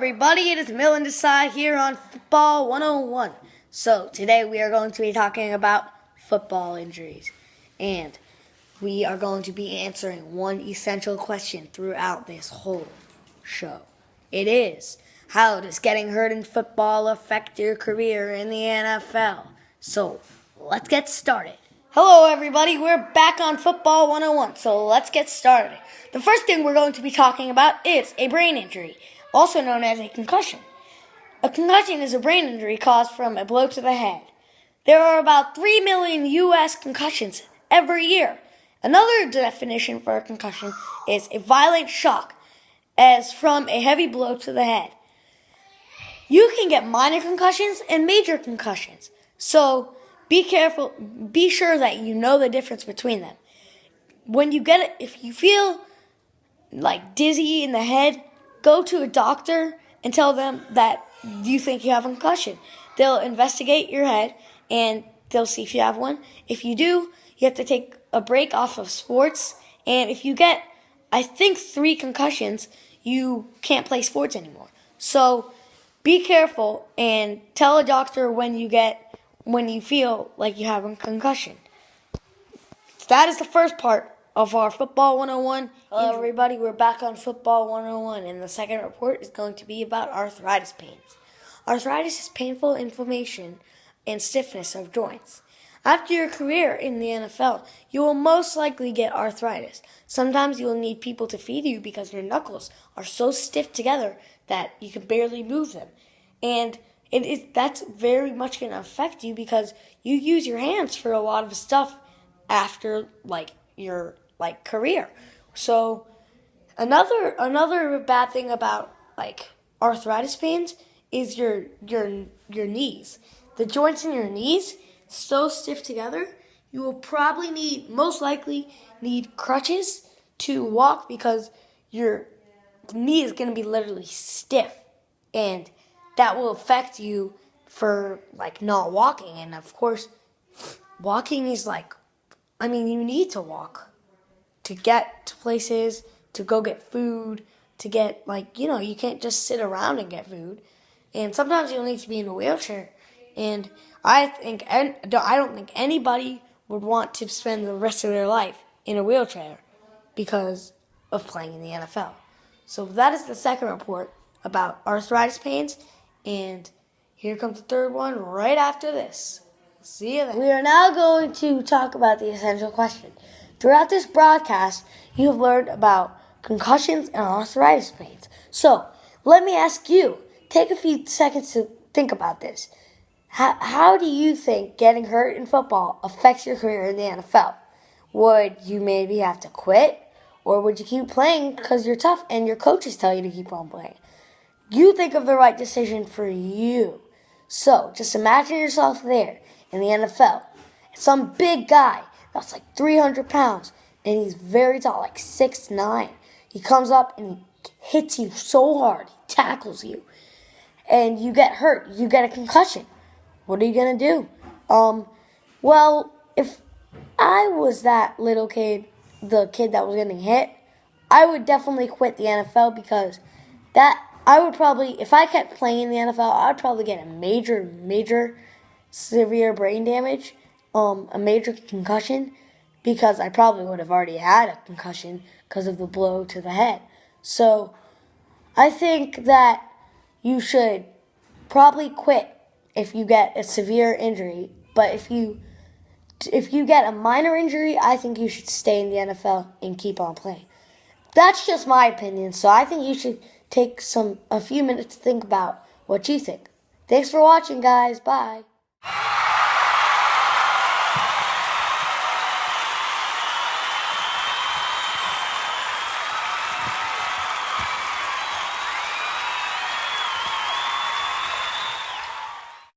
everybody, it is Millen Desai here on Football 101. So today we are going to be talking about football injuries, and we are going to be answering one essential question throughout this whole show. It is, how does getting hurt in football affect your career in the NFL? So let's get started. Hello everybody, we're back on Football 101, so let's get started. The first thing we're going to be talking about is a brain injury, also known as a concussion. A concussion is a brain injury caused from a blow to the head. There are about 3 million U.S. concussions every year. Another definition for a concussion is a violent shock, as from a heavy blow to the head. You can get minor concussions and major concussions, so be careful, be sure that you know the difference between them. When you get it, if you feel like dizzy in the head, go to a doctor and tell them that you think you have a concussion. They'll investigate your head and they'll see if you have one. If you do, you have to take a break off of sports. And if you get, I think, 3 concussions, you can't play sports anymore. So be careful and tell a doctor when you feel like you have a concussion. That is the first part of our Football 101. Hello everybody, we're back on Football 101, and the second report is going to be about arthritis pains. Arthritis is painful inflammation and stiffness of joints. After your career in the NFL, you will most likely get arthritis. Sometimes you will need people to feed you because your knuckles are so stiff together that you can barely move them. And that's very much going to affect you because you use your hands for a lot of stuff after your career. So another bad thing about arthritis pains is your knees. The joints in your knees so stiff together, you will probably most likely need crutches to walk because your knee is going to be literally stiff, and that will affect you for not walking. And of course, walking is you need to walk to get to places, to go get food, to get you can't just sit around and get food. And sometimes you'll need to be in a wheelchair. And I don't think anybody would want to spend the rest of their life in a wheelchair because of playing in the NFL. So that is the second report about arthritis pains. And here comes the third one right after this. See you then. We are now going to talk about the essential question. Throughout this broadcast, you have learned about concussions and arthritis pains. So, let me ask you, take a few seconds to think about this. How do you think getting hurt in football affects your career in the NFL? Would you maybe have to quit? Or would you keep playing because you're tough and your coaches tell you to keep on playing? You think of the right decision for you. So, just imagine yourself there in the NFL. Some big guy that's 300 pounds, and he's very tall, 6'9". He comes up and he hits you so hard, he tackles you, and you get hurt. You get a concussion. What are you going to do? Well, if I was that little kid, the kid that was getting hit, I would definitely quit the NFL because I would probably, if I kept playing in the NFL, I'd probably get a major severe brain damage, a major concussion, because I probably would have already had a concussion because of the blow to the head. So I think that you should probably quit if you get a severe injury. But if you get a minor injury, I think you should stay in the NFL and keep on playing. That's just my opinion, so I think you should take a few minutes to think about what you think. Thanks for watching, guys. Bye.